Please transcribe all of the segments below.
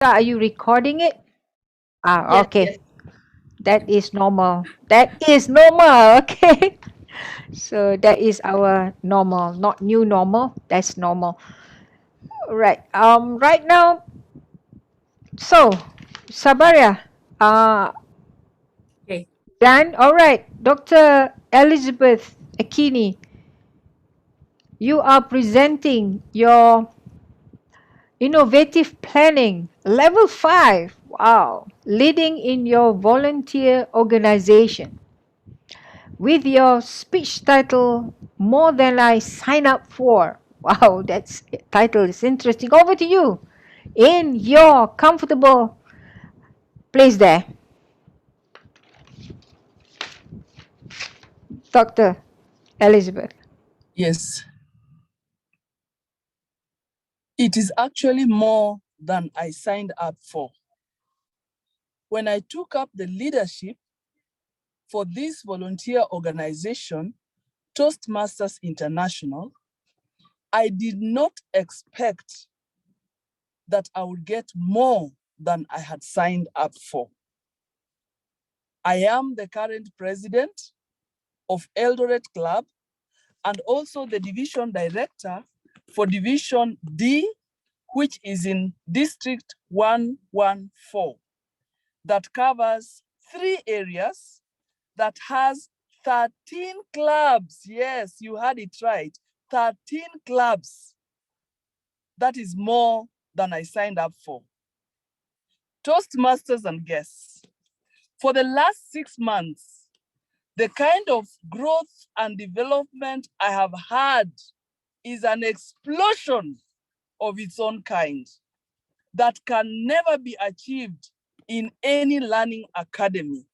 Are you recording it? Ah, Yes, okay. yes. That is normal. That is normal. Okay. So that is our normal, not new normal. That's normal. Right. Right now, so Sabaria, uh, Okay. Dan. All right. Dr. Elizabeth Akini, you are presenting your innovative planning level 5. Wow. Leading in your volunteer organization with your speech title More Than I Sign Up For. Wow, that title is interesting. Over to you in your comfortable place there, Dr. Elizabeth. Yes, it is actually more than I signed up for. When I took up the leadership for this volunteer organization, Toastmasters International, I did not expect that I would get more than I had signed up for. I am the current president of Eldoret Club and also the division director for Division D, which is in District 114, that covers 3 areas, that has 13 clubs. Yes, you heard it right, 13 clubs. That is more than I signed up for. Toastmasters and guests, for the last 6 months, the kind of growth and development I have had is an explosion of its own kind that can never be achieved in any learning academy.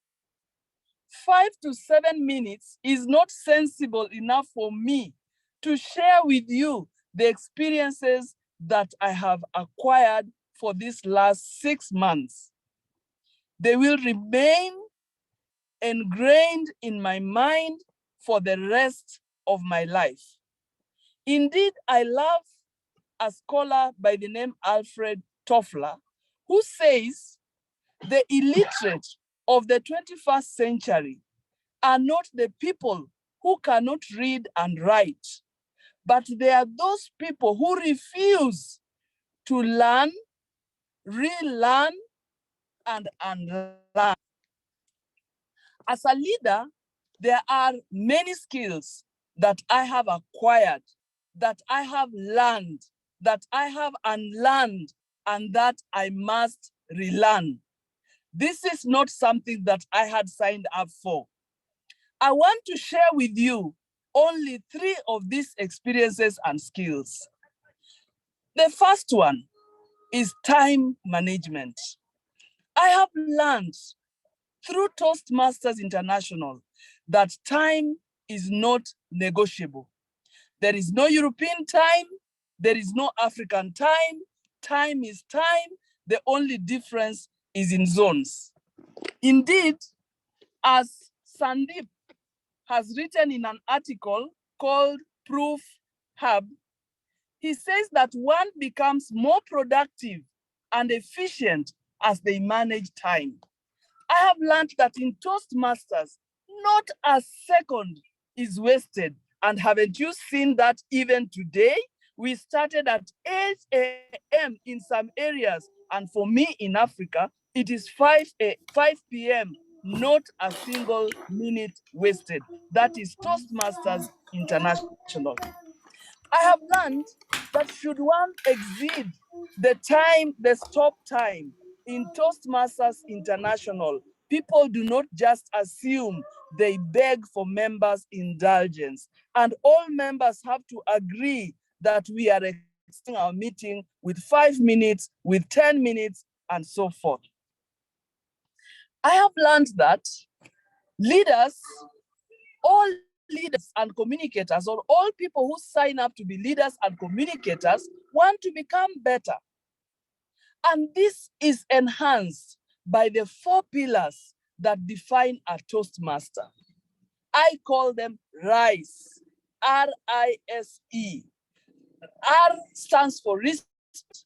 5 to 7 minutes is not sensible enough for me to share with you the experiences that I have acquired for these last 6 months. They will remain ingrained in my mind for the rest of my life. Indeed, I love a scholar by the name Alfred Toffler, who says the illiterate of the 21st century are not the people who cannot read and write, but they are those people who refuse to learn, relearn, and unlearn. As a leader, there are many skills that I have acquired, that I have learned, that I have unlearned, and that I must relearn. This is not something that I had signed up for. I want to share with you only 3 of these experiences and skills. The first one is time management. I have learned through Toastmasters International that time is not negotiable. There is no European time, there is no African time. Time is time. The only difference is in zones. Indeed, as Sandeep has written in an article called Proof Hub, he says that one becomes more productive and efficient as they manage time. I have learned that in Toastmasters, not a second is wasted. And haven't you seen that even today? We started at 8 a.m. in some areas. And for me in Africa, it is 5 p.m., not a single minute wasted. That is Toastmasters International. I have learned that should one exceed the stop time in Toastmasters International, people do not just assume, they beg for members' indulgence. And all members have to agree that we are extending our meeting with 5 minutes, with 10 minutes, and so forth. I have learned that leaders, all leaders and communicators, or all people who sign up to be leaders and communicators, want to become better. And this is enhanced by the 4 pillars that define a Toastmaster. I call them RISE, R-I-S-E. R stands for respect,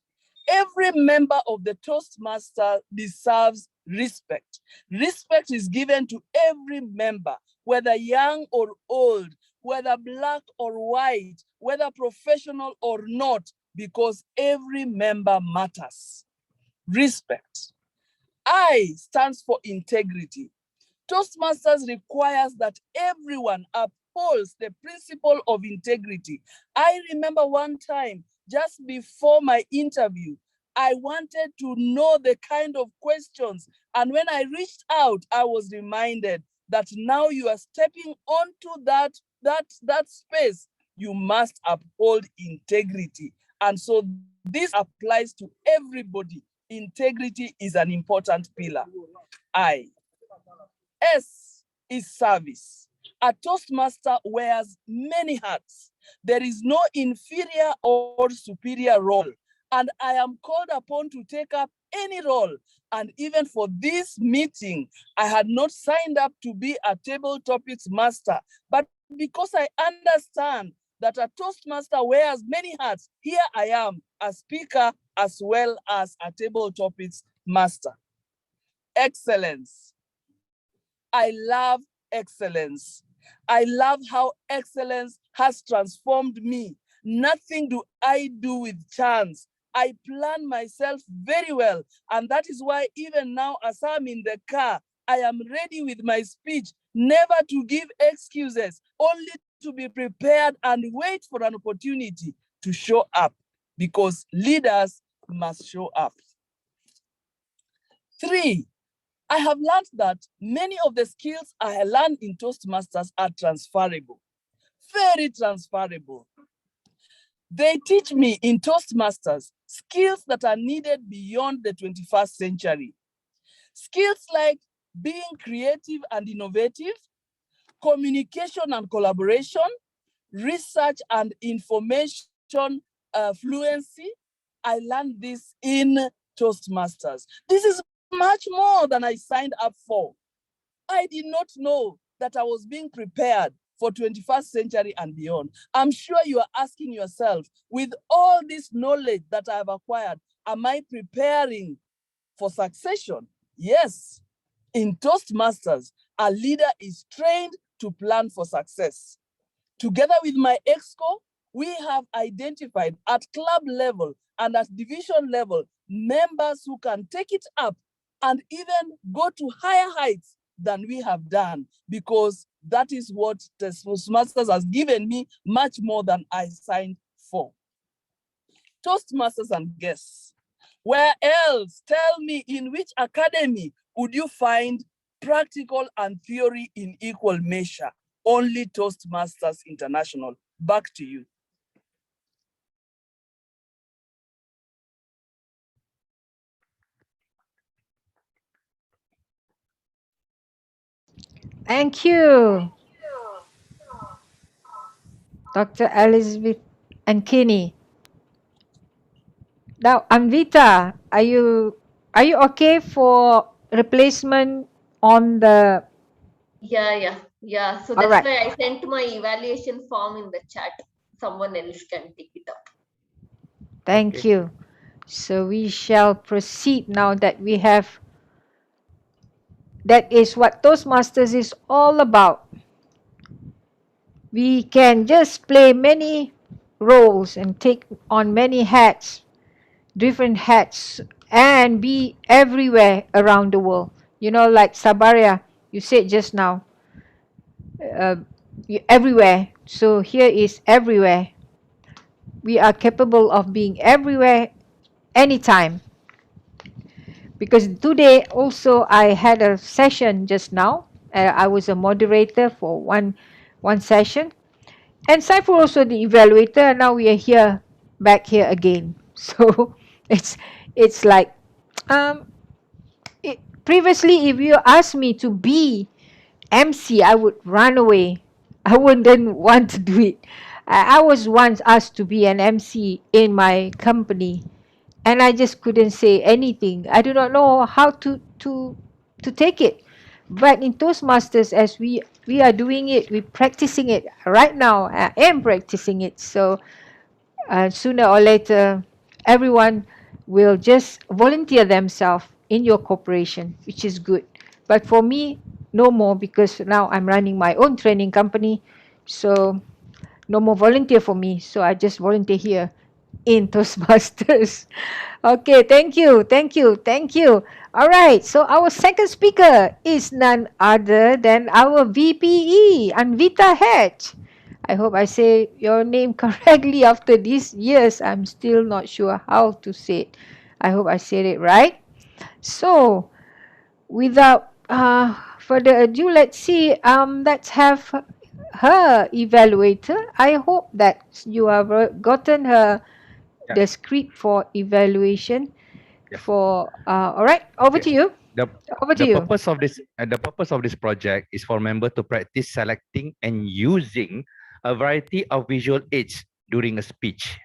Every member of the Toastmaster deserves respect. Respect is given to every member, whether young or old, whether black or white, whether professional or not, because every member matters. Respect. I stands for integrity. Toastmasters requires that everyone upholds the principle of integrity. I remember one time, just before my interview, I wanted to know the kind of questions. And when I reached out, I was reminded that now you are stepping onto that space. You must uphold integrity. And so this applies to everybody. Integrity is an important pillar. S is service. A Toastmaster wears many hats. There is no inferior or superior role. And I am called upon to take up any role. And even for this meeting, I had not signed up to be a table topics master. But because I understand that a Toastmaster wears many hats, here I am, a speaker as well as a table topics master. Excellence. I love excellence. I love how excellence has transformed me. Nothing do I do with chance. I plan myself very well. And that is why even now, as I'm in the car, I am ready with my speech, never to give excuses, only to be prepared and wait for an opportunity to show up, because leaders must show up. 3, I have learned that many of the skills I learned in Toastmasters are transferable, very transferable. They teach me in Toastmasters skills that are needed beyond the 21st century. Skills like being creative and innovative, communication and collaboration, research and information fluency. I learned this in Toastmasters. This is much more than I signed up for. I did not know that I was being prepared for 21st century and beyond. I'm sure you are asking yourself, with all this knowledge that I have acquired, am I preparing for succession? Yes. In Toastmasters, a leader is trained to plan for success. Together with my EXCO, we have identified at club level and at division level members who can take it up and even go to higher heights than we have done, because that is what Toastmasters has given me, much more than I signed for. Toastmasters and guests, where else? Tell me, in which academy would you find practical and theory in equal measure? Only Toastmasters International. Back to you. Thank you, Dr. Elizabeth and Kinney. Now, Anvita, are you okay for replacement on the? Yeah. So All that's right. why I sent my evaluation form in the chat. Someone else can take it up. Thank you. So we shall proceed now that we have. That is what Toastmasters is all about. We can just play many roles and take on many hats, different hats, and be everywhere around the world. You know, like Sabaria, you said just now, uh, everywhere. So here is everywhere. We are capable of being everywhere anytime. Because today also I had a session just now. I was a moderator for one session, and Saiful also the evaluator. Now we are here, back here again. So it's like um, previously, if you asked me to be MC, I would run away. I wouldn't want to do it. I was once asked to be an MC in my company, and I just couldn't say anything. I do not know how to take it. But in Toastmasters, as we are doing it, we're practicing it right now. I am practicing it. So sooner or later, everyone will just volunteer themselves in your corporation, which is good. But for me, no more, because now I'm running my own training company. So no more volunteer for me. So I just volunteer here in Toastmasters. Okay, thank you, thank you, thank you. All right, so our second speaker is none other than our VPE, Anvita Hedge. I hope I say your name correctly after these years. I'm still not sure how to say it. I hope I said it right. So, without further ado, let's see. Let's have her evaluator. I hope that you have gotten her Yeah. the script for evaluation. Yes. For all right, over to Okay. you. The Over to the you. purpose of this project is for member to practice selecting and using a variety of visual aids during a speech.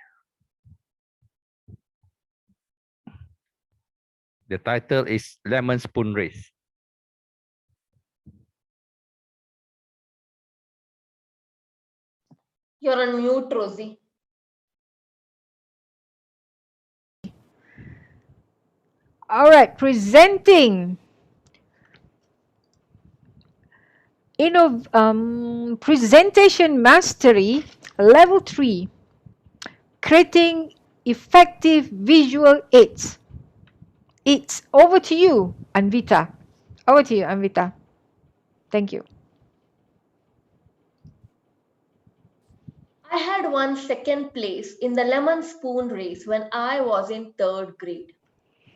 The title is Lemon Spoon Race. You're on mute, Rosie. All right, presenting. Presentation mastery level 3, creating effective visual aids. It's over to you, Anvita. Over to you, Anvita. Thank you. I had won second place in the lemon spoon race when I was in third grade.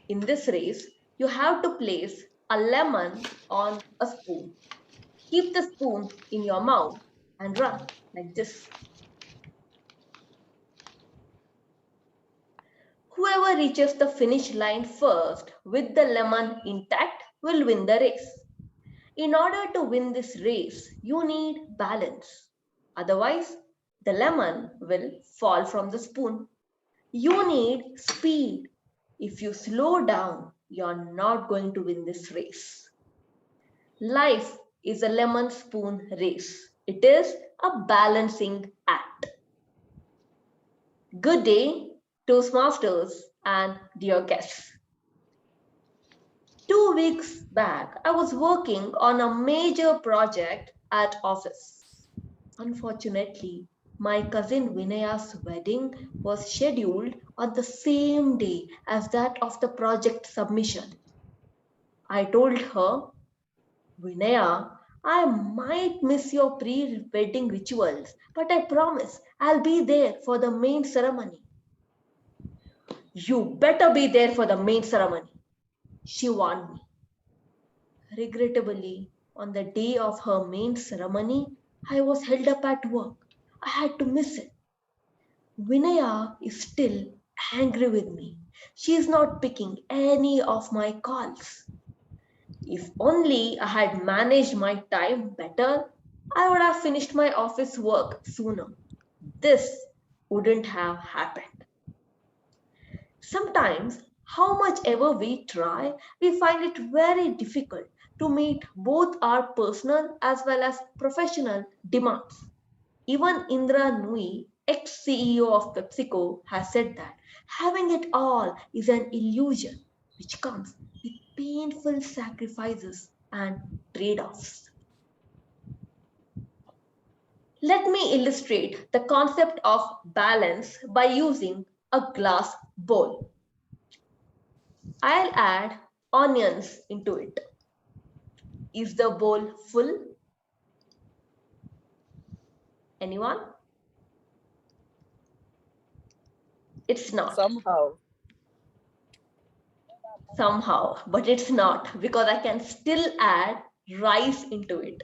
In this race, you have to place a lemon on a spoon. Keep the spoon in your mouth and run like this. Whoever reaches the finish line first with the lemon intact will win the race. In order to win this race, you need balance. Otherwise, the lemon will fall from the spoon. You need speed. If you slow down, you're not going to win this race. Life is a lemon spoon race. It is a balancing act. Good day, Toastmasters and dear guests. 2 weeks back, I was working on a major project at office. Unfortunately, my cousin Vinaya's wedding was scheduled on the same day as that of the project submission. I told her, Vinaya, I might miss your pre-wedding rituals, but I promise I'll be there for the main ceremony. You better be there for the main ceremony, she warned me. Regrettably, on the day of her main ceremony, I was held up at work. I had to miss it. Vinaya is still angry with me. She is not picking any of my calls. If only I had managed my time better, I would have finished my office work sooner. This wouldn't have happened. Sometimes, how much ever we try, we find it very difficult to meet both our personal as well as professional demands. Even Indra Nui, ex-CEO of PepsiCo, has said that having it all is an illusion which comes with painful sacrifices and trade-offs. Let me illustrate the concept of balance by using a glass bowl. I'll add onions into it. Is the bowl full? Anyone? It's not. Somehow, but it's not, because I can still add rice into it.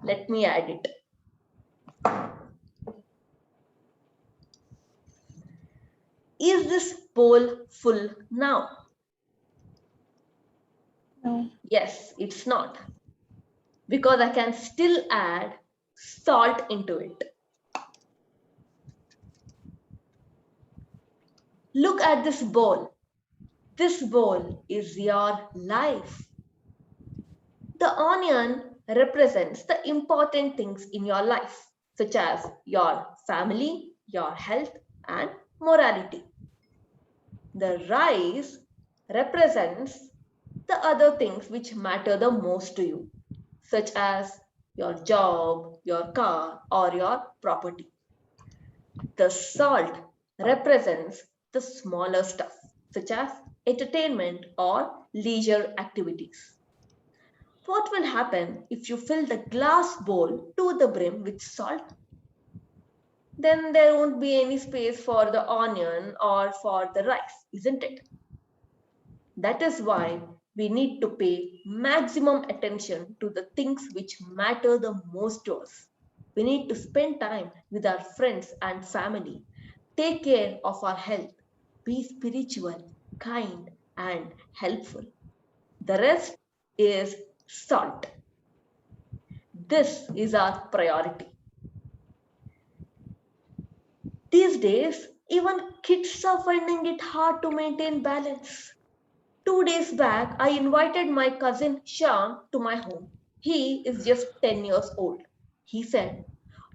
Let me add it. Is this bowl full now? No. Yes, it's not, because I can still add salt into it. Look at this bowl. This bowl is your life. The onion represents the important things in your life, such as your family, your health, and morality. The rice represents the other things which matter the most to you, such as your job, your car, or your property. The salt represents the smaller stuff, such as entertainment or leisure activities. What will happen if you fill the glass bowl to the brim with salt? Then there won't be any space for the onion or for the rice, isn't it? That is why we need to pay maximum attention to the things which matter the most to us. We need to spend time with our friends and family, take care of our health, be spiritual, kind, and helpful. The rest is salt. This is our priority. These days, even kids are finding it hard to maintain balance. 2 days back, I invited my cousin Shyam to my home. He is just 10 years old. He said,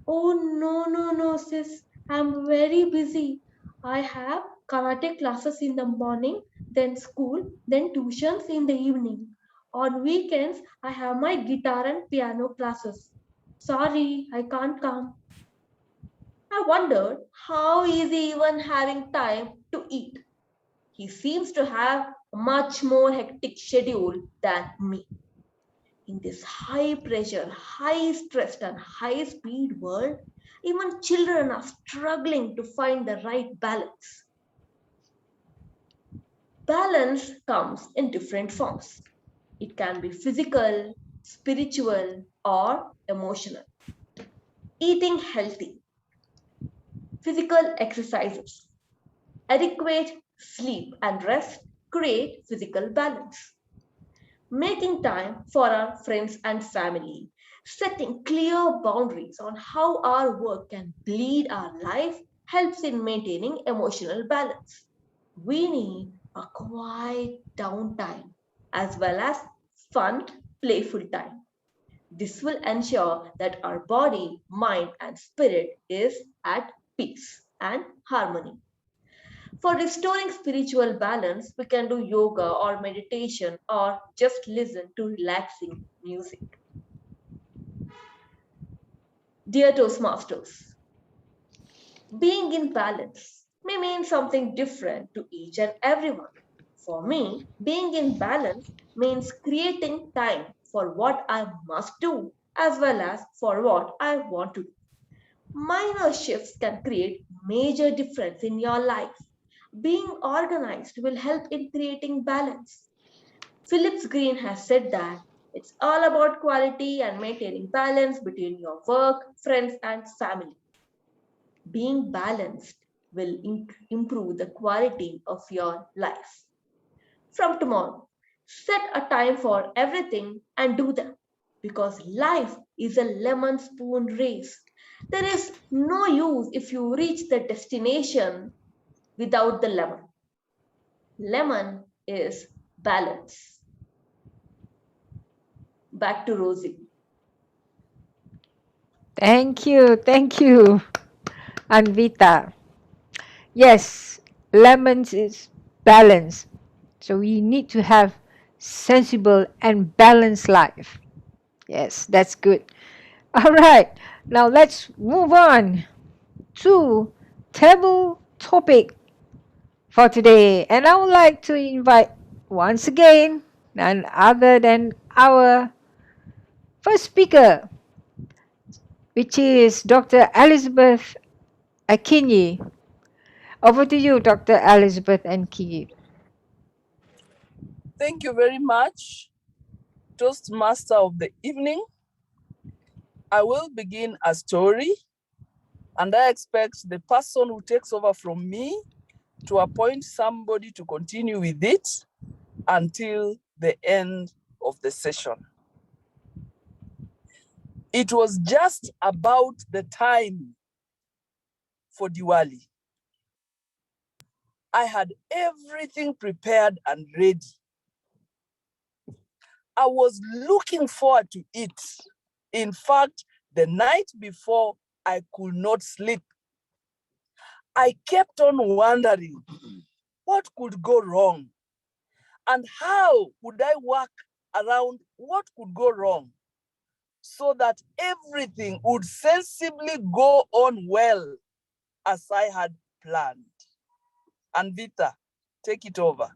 "Oh, no, no, no, sis. I'm very busy. I have karate classes in the morning, then school, then tuitions in the evening. On weekends, I have my guitar and piano classes. Sorry, I can't come." I wondered how is he even having time to eat. He seems to have a much more hectic schedule than me. In this high pressure, high stress, and high speed world, even children are struggling to find the right balance. Balance comes in different forms. It can be physical, spiritual, or emotional. Eating healthy, physical exercises, adequate sleep and rest create physical balance. Making time for our friends and family, setting clear boundaries on how our work can bleed our life helps in maintaining emotional balance. We need a quiet downtime as well as fun, playful time. This will ensure that our body, mind, and spirit is at peace and harmony. For restoring spiritual balance, we can do yoga or meditation or just listen to relaxing music. Dear Toastmasters, being in balance may mean something different to each and everyone. For me, being in balance means creating time for what I must do as well as for what I want to do. Minor shifts can create major difference in your life. Being organized will help in creating balance. Phillips Green has said that it's all about quality and maintaining balance between your work, friends, and family. Being balanced will improve the quality of your life. From tomorrow, set a time for everything and do them because life is a lemon spoon race. There is no use if you reach the destination without the lemon. Lemon is balance. Back to Rosie. Thank you, Anvita. Yes, lemons is balance. So we need to have sensible and balanced life. Yes, that's good. All right, now let's move on to table topic for today. And I would like to invite once again none other than our first speaker, which is Dr. Elizabeth Akinyi. Over to you, Dr. Elizabeth Akinyi. Thank you very much, Toastmaster of the evening. I will begin a story, and I expect the person who takes over from me to appoint somebody to continue with it until the end of the session. It was just about the time for Diwali. I had everything prepared and ready. I was looking forward to it. In fact, the night before, I could not sleep. I kept on wondering, what could go wrong? And how would I work around what could go wrong so that everything would sensibly go on well as I had planned? And Vita, take it over.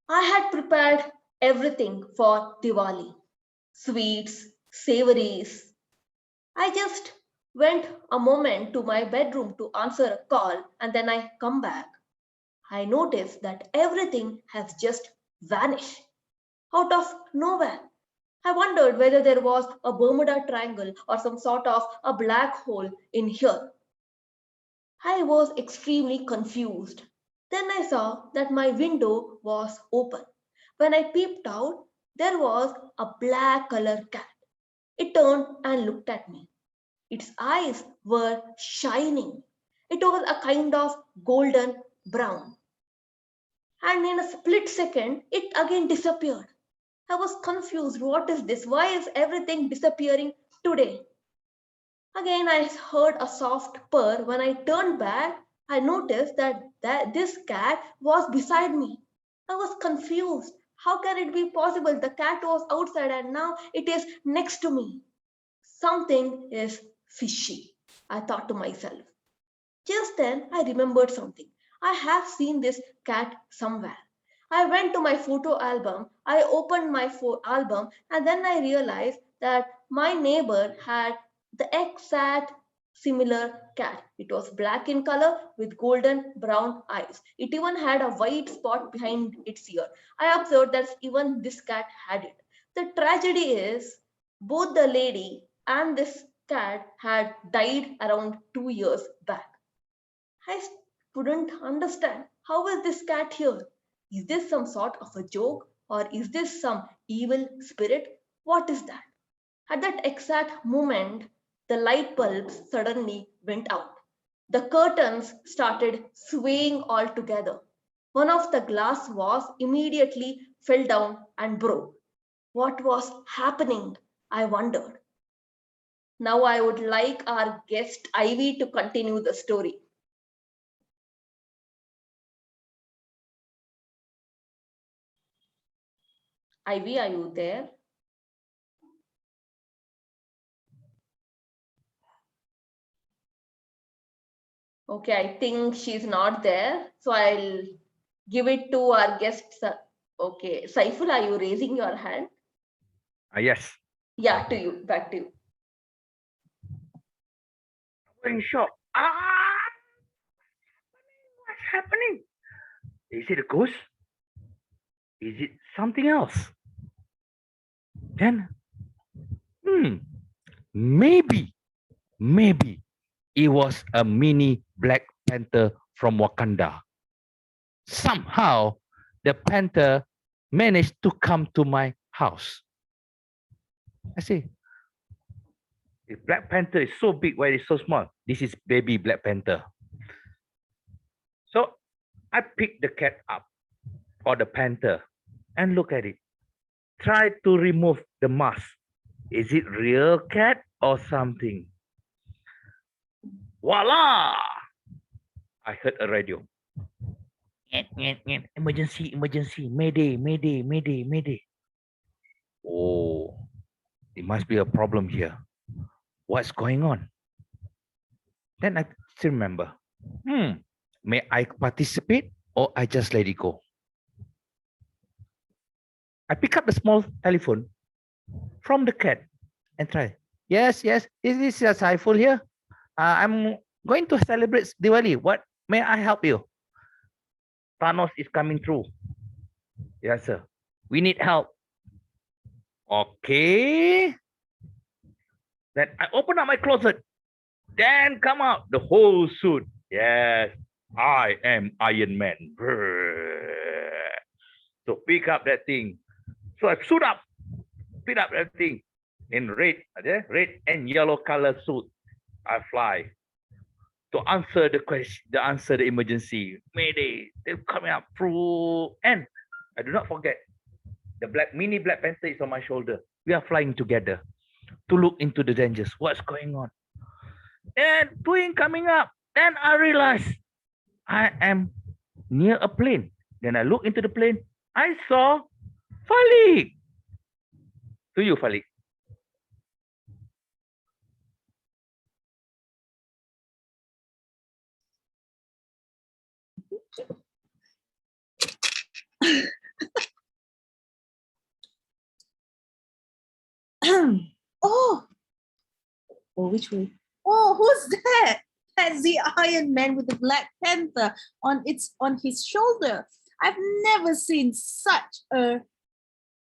I had prepared everything for Diwali: sweets, savories. I just went a moment to my bedroom to answer a call and then I come back. I noticed that everything has just vanished out of nowhere. I wondered whether there was a Bermuda Triangle or some sort of a black hole in here. I was extremely confused. Then I saw that my window was open. When I peeped out, there was a black colored cat. It turned and looked at me. Its eyes were shining. It was a kind of golden brown. And in a split second, it again disappeared. I was confused. What is this? Why is everything disappearing today? Again, I heard a soft purr. When I turned back, I noticed that this cat was beside me. I was confused. How can it be possible? The cat was outside and now it is next to me. Something is fishy, I thought to myself. Just then, I remembered something. I have seen this cat somewhere. I went to my photo album. I opened my album and then I realized that my neighbor had the exact similar cat. It was black in color with golden brown eyes. It even had a white spot behind its ear. I observed that even this cat had it. The tragedy is both the lady and this cat had died around 2 years back. I couldn't understand. How is this cat here? Is this some sort of a joke? Or is this some evil spirit? What is that? At that exact moment, the light bulbs suddenly went out. The curtains started swaying all together. One of the glass vase immediately fell down and broke. What was happening? I wondered. Now I would like our guest Ivy to continue the story. Ivy, are you there? Okay, I think she's not there. So I'll give it to our guest. Okay, Saiful, are you raising your hand? Yes. Yeah, to you. Back to you. I'm in shock. What's happening? Is it a ghost? Is it something else? Then, maybe, maybe it was a mini Black Panther from Wakanda. Somehow, the panther managed to come to my house. I say, if Black Panther is so big, why it's so small? This is baby Black Panther. So I picked the cat up or the panther and look at it. Try to remove the mask. Is it real cat or something? Voila! I heard a radio. Emergency, emergency, mayday, mayday, mayday, mayday. Oh, it must be a problem here. What's going on? Then I still remember. May I participate or I just let it go? I pick up the small telephone from the cat and try. Yes, yes. Is this a Saiful here? I'm going to celebrate Diwali. What may I help you? Thanos is coming through. Yes, sir. We need help. Okay. Then I open up my closet. Then come out the whole suit. Yes, I am Iron Man. So pick up that thing. So I suit up, pick up that thing in red and yellow color suit. I fly to answer the question, to answer the emergency. Mayday, they're coming up through. And I do not forget, the mini Black Panther is on my shoulder. We are flying together to look into the dangers. What's going on? And twin coming up. Then I realized I am near a plane. Then I look into the plane. I saw Falik. To you, Falik. Oh, oh, which way? Oh, who's that? That's the Iron Man with the Black Panther on his shoulder. I've never seen such a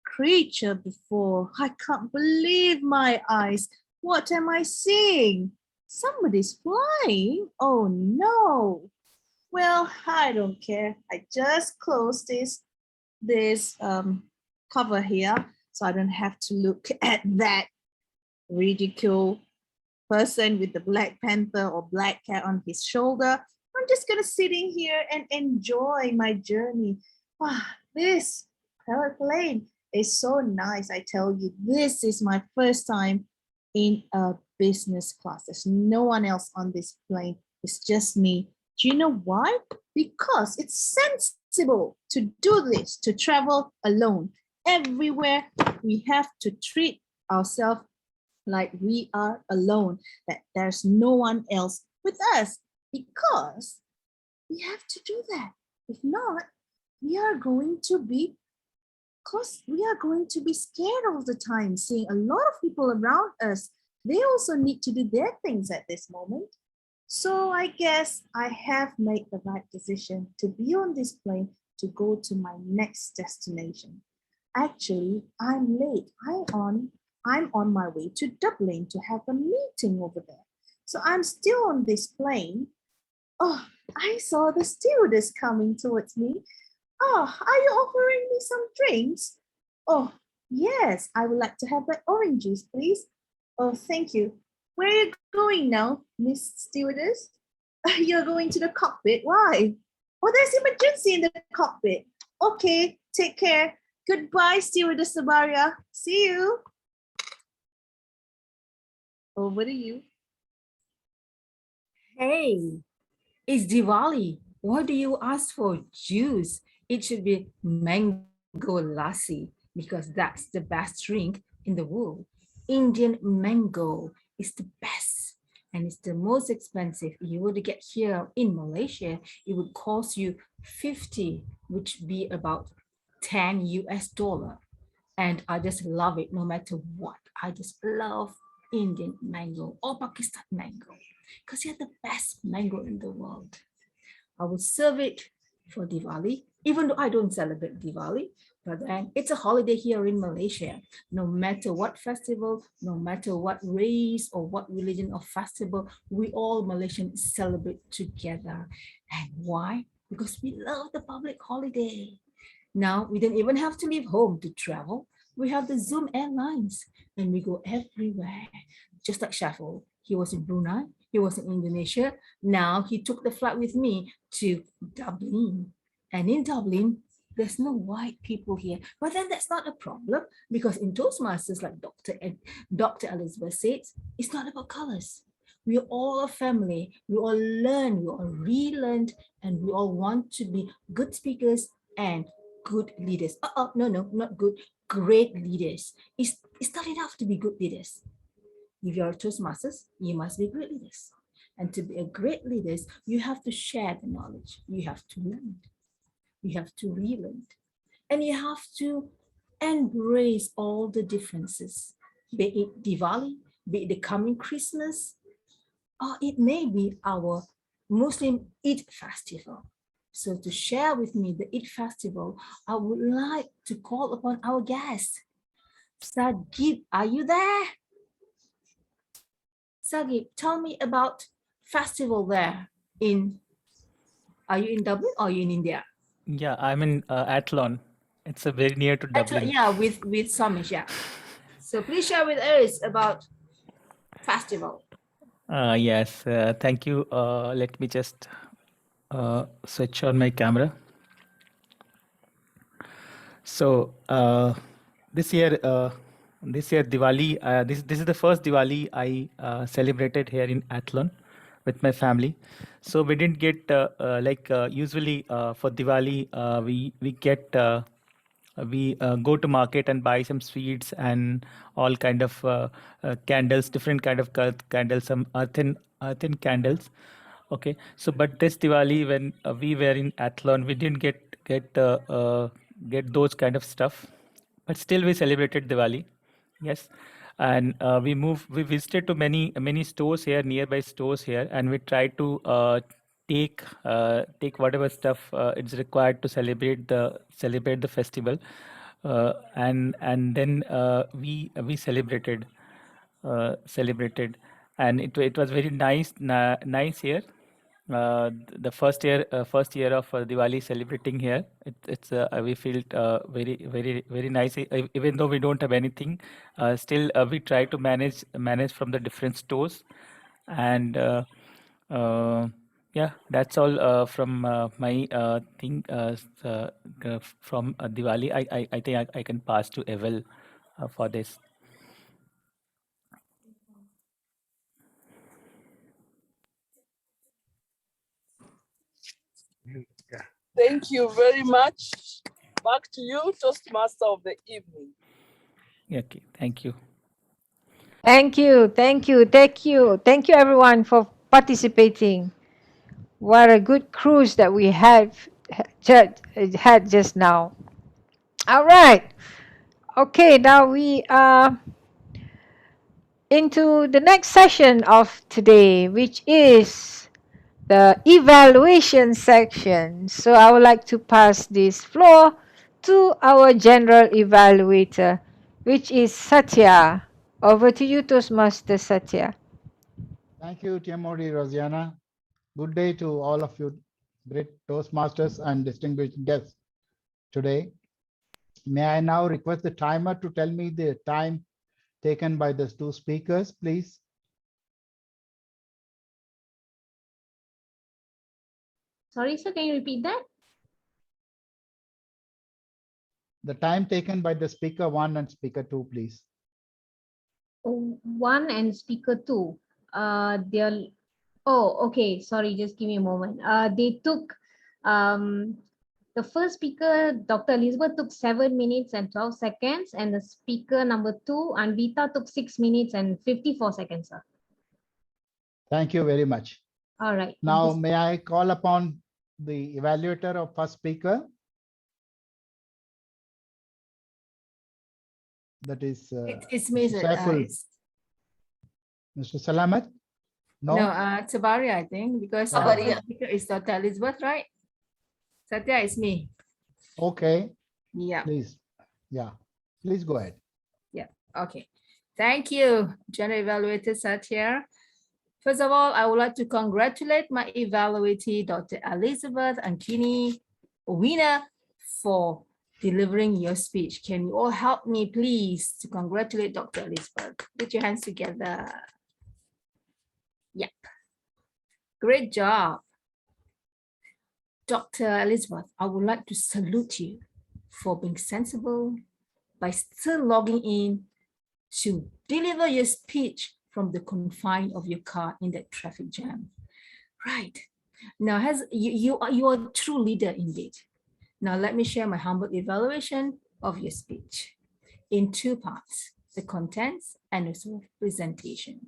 creature before. I can't believe my eyes. What am I seeing? Somebody's flying. Oh no. Well, I don't care. I just closed this cover here so I don't have to look at that ridicule person with the Black Panther or Black Cat on his shoulder. I'm just gonna sit in here and enjoy my journey. Wow, this plane is so nice. I tell you, this is my first time in a business class. There's no one else on this plane. It's just me. Do you know why? Because it's sensible to do this, to travel alone. Everywhere we have to treat ourselves like we are alone, that there's no one else with us, because we have to do that. If not, we are going to be scared all the time, seeing a lot of people around us. They also need to do their things at this moment. So I guess I have made the right decision to be on this plane to go to my next destination. Actually, I'm late. I'm on my way to Dublin to have a meeting over there. So I'm still on this plane. Oh, I saw the stewardess coming towards me. Oh, are you offering me some drinks? Oh, yes, I would like to have that orange juice, please. Oh, thank you. Where are you going now, Miss Stewardess? You're going to the cockpit. Why? Oh, there's emergency in the cockpit. Okay, take care. Goodbye, Stewardess Sabaria. See you. Over to you. Hey, it's Diwali. What do you ask for? Juice. It should be mango lassi because that's the best drink in the world. Indian mango is the best and it's the most expensive. If you were to get here in Malaysia, it would cost you 50, which would be about 10 US dollar. And I just love it no matter what. I just love Indian mango or Pakistan mango because you're the best mango in the world. I will serve it for Diwali, even though I don't celebrate Diwali, but then it's a holiday here in Malaysia. No matter what festival, no matter what race or what religion or festival, we all Malaysians celebrate together. And why? Because we love the public holiday. Now we don't even have to leave home to travel. We have the Zoom Airlines and we go everywhere. Just like Shaful, he was in Brunei, he was in Indonesia. Now he took the flight with me to Dublin. And in Dublin, there's no white people here. But then that's not a problem because in Toastmasters, like Dr. Elizabeth said, it's not about colors. We're all a family. We all learn, we all relearn, and we all want to be good speakers and good leaders. No, not good, great leaders. It's not enough to be good leaders. If you're a Toastmasters, you must be great leaders. And to be a great leader, you have to share the knowledge. You have to learn. You have to relearn. And you have to embrace all the differences, be it Diwali, be it the coming Christmas, or it may be our Muslim Eid festival. So to share with me the Eid festival, I would like to call upon our guest. Sagib, are you there? Sagib, tell me about festival there are you in Dublin or are you in India? Yeah, I'm in Athlone. It's a very near to Dublin. Yeah, with Samish, yeah. So please share with us about festival. Yes, thank you. Let me just switch on my camera. So this year this year Diwali, this is the first Diwali I celebrated here in Athlone with my family. So we didn't get usually for Diwali we get we go to market and buy some sweets and all kind of candles, different kind of candles, some earthen candles. Okay, so but this Diwali when we were in Athlone, we didn't get those kind of stuff, but still we celebrated Diwali. Yes, and we visited to many stores here, nearby stores here, and we tried to take whatever stuff it's required to celebrate the festival, and then we celebrated, and it was very nice here. The first year of Diwali celebrating here. It's we feel very nice. Even though we don't have anything, still we try to manage from the different stores, and yeah, that's all from my thing from Diwali. I think I can pass to Evel for this. Thank you very much. Back to you, Toastmaster of the evening. Okay, thank you. Thank you, thank you, thank you. Thank you everyone for participating. What a good cruise that we had just now. All right. Okay, now we are into the next session of today, which is the evaluation section. So I would like to pass this floor to our general evaluator, which is Satya. Over to you, Toastmaster Satya. Thank you, Tiamori Rosiana. Good day to all of you, great Toastmasters and distinguished guests today. May I now request the timer to tell me the time taken by the two speakers, please? Sorry, sir, can you repeat that? The time taken by the speaker one and speaker two, please. Oh, one and speaker two. They're oh, okay. Sorry, just give me a moment. They took the first speaker, Dr. Elizabeth, took 7 minutes and 12 seconds, and the speaker number two, Anvita, took 6 minutes and 54 seconds, sir. Thank you very much. All right. Now, may I call upon the evaluator of first speaker? That is It's me, Mr. sir. Saiful. Mr. Salamat? No, Tabari, I think, because Tabari, the yeah. speaker is Dr. Elizabeth, right? Satya is me. okay, Yeah, please. Yeah, please go ahead. yeah. Okay. Thank you, General Evaluator Satya. First of all, I would like to congratulate my evaluatee, Dr. Elizabeth Ankini Owina, for delivering your speech. Can you all help me, please, to congratulate Dr. Elizabeth? Put your hands together. Yep. Great job. Dr. Elizabeth, I would like to salute you for being sensible by still logging in to deliver your speech from the confine of your car in that traffic jam. Right. Now, you are a true leader indeed. Now, let me share my humble evaluation of your speech in two parts, the contents and also presentation.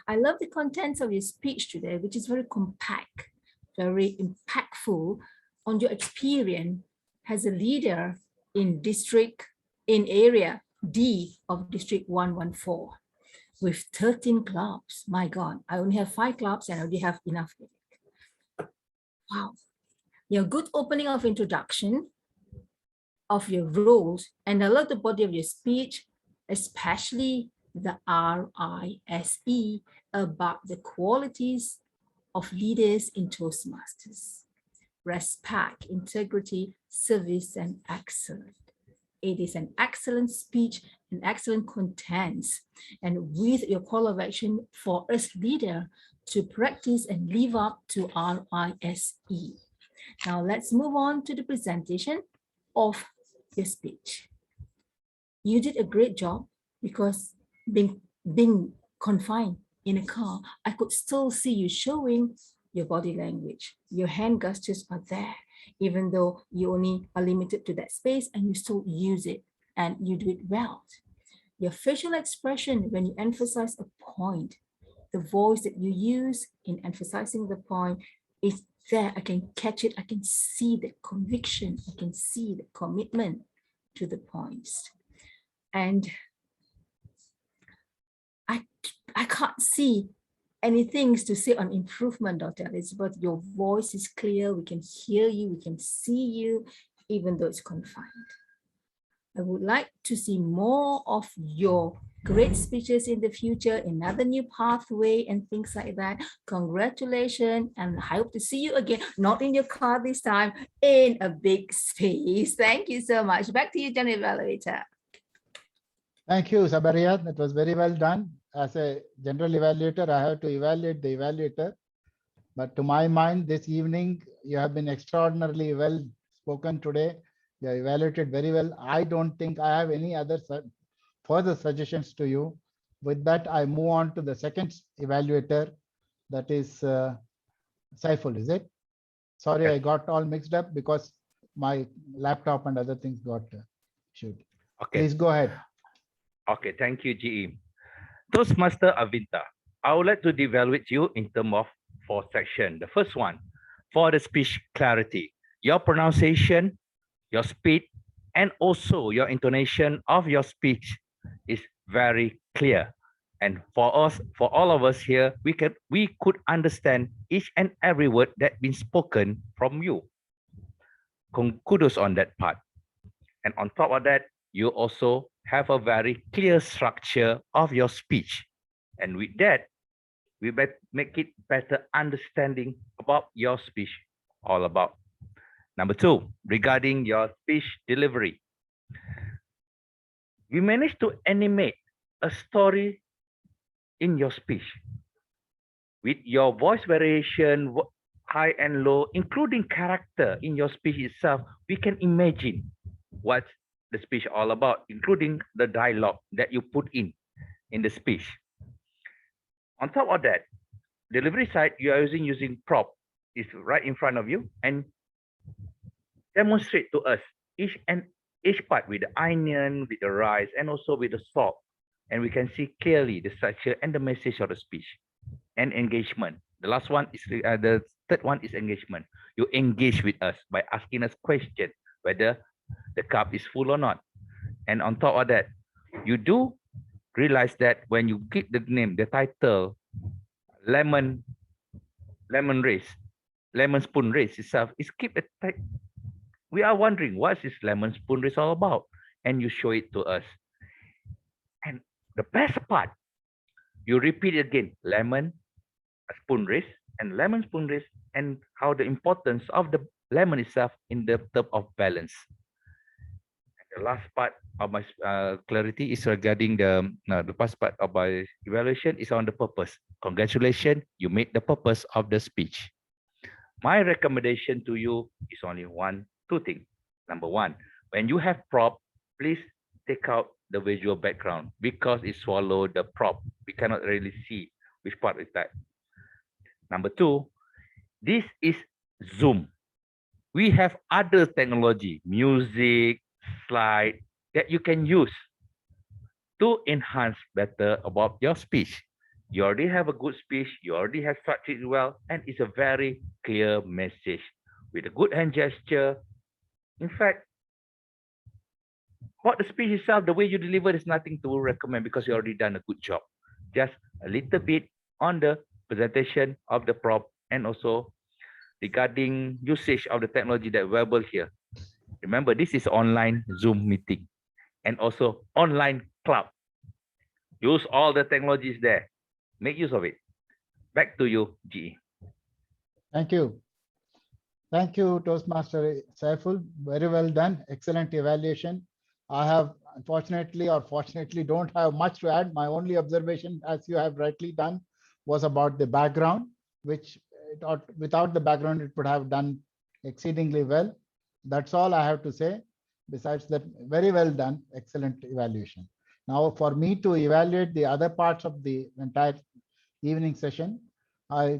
I love the contents of your speech today, which is very compact, very impactful on your experience as a leader in area D of District 114 with 13 clubs. My God, I only have 5 clubs and I already have enough. Wow. Your good opening of introduction of your roles, and I love the body of your speech, especially the RISE about the qualities of leaders in Toastmasters: respect, integrity, service, and excellence. It is an excellent speech and excellent contents, and with your call of action for us leader to practice and live up to RISE. Now let's move on to the presentation of your speech. You did a great job because being confined in a car, I could still see you showing your body language. Your hand gestures are there, even though you only are limited to that space and you still use it and you do it well. Your facial expression when you emphasize a point, the voice that you use in emphasizing the point is there. I can catch it. I can see the conviction. I can see the commitment to the points. And I can't see any things to say on improvement, Dr. Elizabeth. Your voice is clear. We can hear you. We can see you, even though it's confined. I would like to see more of your great speeches in the future, another new pathway and things like that. Congratulations, and I hope to see you again, not in your car this time, in a big space. Thank you so much. Back to you, General Evaluator. Thank you, Sabaria. That was very well done. As a general evaluator, I have to evaluate the evaluator. But to my mind, this evening, you have been extraordinarily well spoken today. You have evaluated very well. I don't think I have any other further suggestions to you. With that, I move on to the second evaluator, that is Saiful, is it? Sorry, Yes. I got all mixed up because my laptop and other things got issued. Okay. Please go ahead. Okay, thank you, GE. Toastmaster Avinta, I would like to evaluate you in terms of 4 sections. The first one, for the speech clarity, your pronunciation, your speed, and also your intonation of your speech is very clear. And for us, for all of us here, we could understand each and every word that been spoken from you. Kudos on that part. And on top of that, you also have a very clear structure of your speech. And with that, we make it better understanding about your speech all about. Number 2, regarding your speech delivery. You managed to animate a story in your speech with your voice variation, high and low, including character in your speech itself. We can imagine what the speech all about, including the dialogue that you put in the speech. On top of that, delivery side, you are using prop is right in front of you and demonstrate to us each part with the onion, with the rice, and also with the salt. And we can see clearly the structure and the message of the speech and engagement. The last one is the third one is engagement. You engage with us by asking us questions whether the cup is full or not. And on top of that, you do realize that when you give the name, the title, lemon race, lemon spoon race itself, is keep it. We are wondering what is lemon spoon race all about, and you show it to us. And the best part, you repeat again, lemon spoon race and lemon spoon race, and how the importance of the lemon itself in the term of balance. The last part of my clarity is regarding the past part of my evaluation is on the purpose. Congratulations, you made the purpose of the speech. My recommendation to you is only two things. Number 1, when you have prop, please take out the visual background because it swallow the prop. We cannot really see which part is that. Number 2, this is Zoom. We have other technology, music, slide that you can use to enhance better about your speech. You already have a good speech, you already have structured it well, and it's a very clear message with a good hand gesture. In fact, about the speech itself, the way you deliver is nothing to recommend because you already done a good job. Just a little bit on the presentation of the prop and also regarding usage of the technology that available here. Remember, this is online Zoom meeting and also online club. Use all the technologies there. Make use of it. Back to you, GE. Thank you. Thank you, Toastmaster Saiful. Very well done. Excellent evaluation. I have unfortunately or fortunately don't have much to add. My only observation, as you have rightly done, was about the background, which without the background, it would have done exceedingly well. That's all I have to say. Besides that, very well done. Excellent evaluation. Now, for me to evaluate the other parts of the entire evening session, I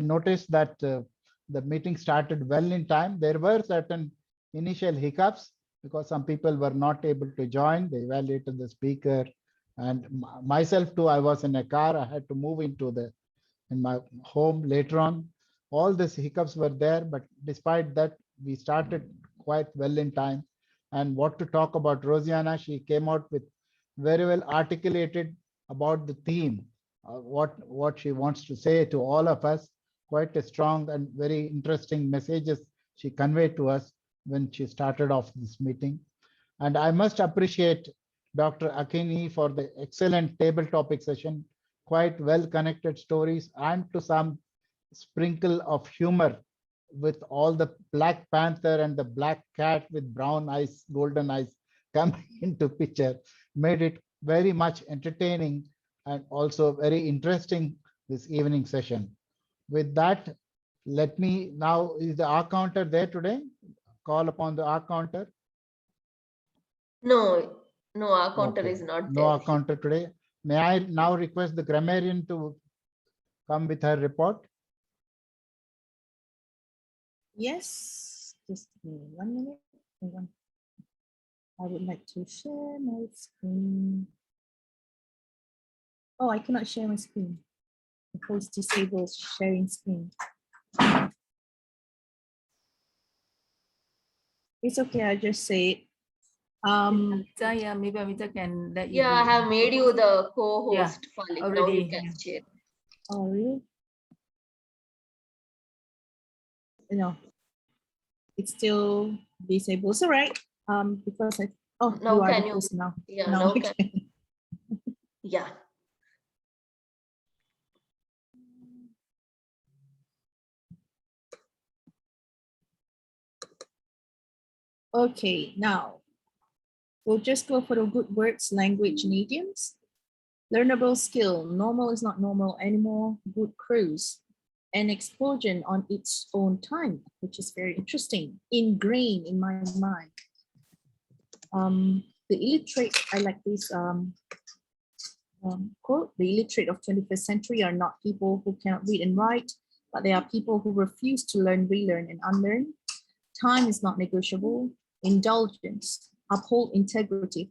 noticed that the meeting started well in time. There were certain initial hiccups because some people were not able to join. They evaluated the speaker, and myself too. I was in a car. I had to move in my home later on. All these hiccups were there, but despite that, we started quite well in time. And what to talk about Rosiana, she came out with very well articulated about the theme, what she wants to say to all of us. Quite a strong and very interesting messages she conveyed to us when she started off this meeting. And I must appreciate Dr. Akini for the excellent table topic session, quite well connected stories, and to some sprinkle of humor with all the Black Panther and the black cat with brown eyes, golden eyes coming into picture, made it very much entertaining and also very interesting this evening session. With that, let me now, is the R counter there today? Call upon the R counter. No, no, our counter Okay, is not no there. R counter today. May I now request the grammarian to come with her report? Yes, just give me 1 minute. Hang on. I would like to share my screen. Oh, I cannot share my screen because disables sharing screen. It's okay, I just say it. Amita, yeah, maybe Amita can let you. Yeah, I have made you the co-host, Falik. Now already, you can yeah. share. Oh, really? No, it's still disabled. It's all right. Because Now you are can the you? host now. Yeah, Now now I can. can. Yeah. Okay, now we'll just go for the good words, language, and idioms. Learnable skill. Normal is not normal anymore. Good cruise. An explosion on its own time, which is very interesting. Ingrained in my mind. The illiterate, I like this quote. The illiterate of 21st century are not people who cannot read and write, but they are people who refuse to learn, relearn, and unlearn. Time is not negotiable. Indulgence. Uphold integrity.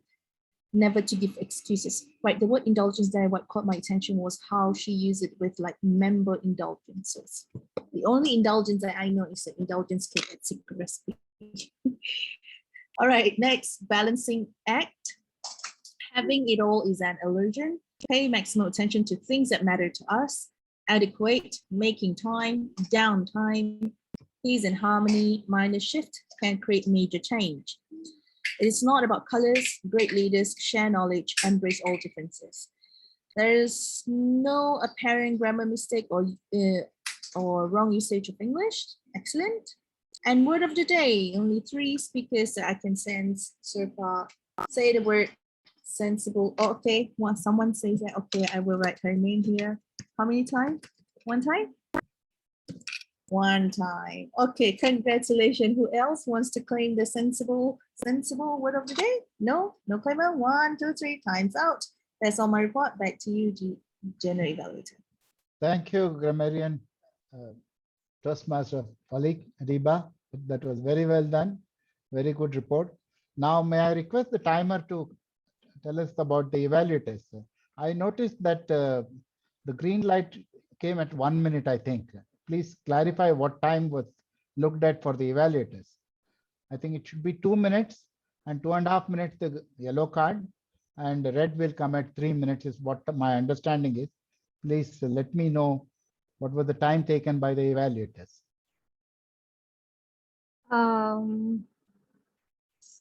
Never to give excuses. Right, the word indulgence there, what caught my attention was how she used it with like member indulgences. The only indulgence that I know is the indulgence cake at secret recipe. All right, next, balancing act. Having it all is an illusion. Pay maximum attention to things that matter to us. Adequate, making time, downtime, peace and harmony, minor shift can create major change. It is not about colors. Great leaders share knowledge, embrace all differences. There is no apparent grammar mistake or wrong usage of English. Excellent. And word of the day, only 3 speakers that I can sense so far. Say the word sensible. Oh, okay, once someone says that, okay, I will write her name here. How many times? 1 time? 1 time. Okay, congratulations. Who else wants to claim the sensible word of the day? No claimer. 1, 2, 3 times out. That's all my report. Back to you, General Evaluator. Thank you, grammarian, Toastmaster Falik Riba. That was very well done. Very good report. Now, may I request the timer to tell us about the evaluators? I noticed that the green light came at 1 minute, I think. Please clarify what time was looked at for the evaluators. I think it should be 2 minutes and 2.5 minutes the yellow card, and the red will come at 3 minutes is what my understanding is. Please let me know what was the time taken by the evaluators.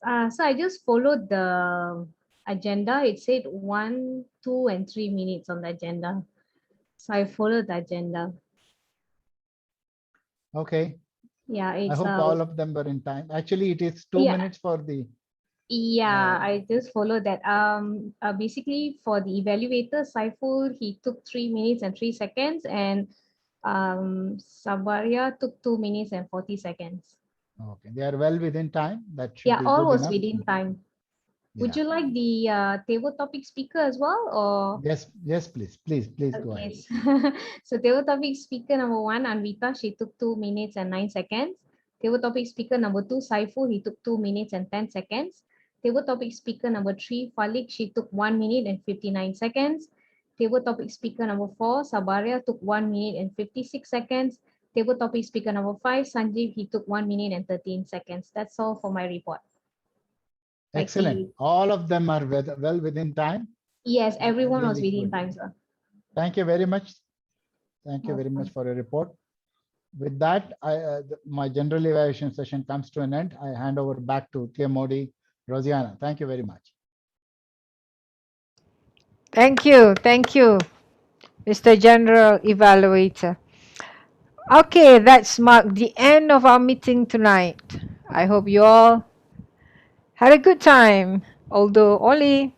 So I just followed the agenda. It said 1, 2, and 3 minutes on the agenda. So I followed the agenda. Okay. Yeah, I it's hope all of them were in time. Actually, it is 2 yeah. minutes for the. Yeah, I just followed that. Basically for the evaluator, Saiful, he took 3 minutes and 3 seconds, and Sabaria took 2 minutes and 40 seconds. Okay, they are well within time. That should Yeah, be all good was enough. within time. Would Yeah. you like the table topic speaker as well, or? Yes, please go Okay, ahead. so table topic speaker number one, Anvita, she took 2 minutes and 9 seconds. Table topic speaker number two, Saiful, he took 2 minutes and 10 seconds. Table topic speaker number three, Falik, she took 1 minute and 59 seconds. Table topic speaker number four, Sabaria, took 1 minute and 56 seconds. Table topic speaker number five, Sanjeev, he took 1 minute and 13 seconds. That's all for my report. Back to Excellent. you. All of them are well within time. Yes, everyone was Really within good. time, sir. Thank you very much. Thank you very Welcome. much for your report. With that, my general evaluation session comes to an end. I hand over back to Tia Modi, Rosiana. Thank you very much. Thank you. Thank you, Mr. General Evaluator. Okay, that's marked the end of our meeting tonight. I hope you all had a good time, although only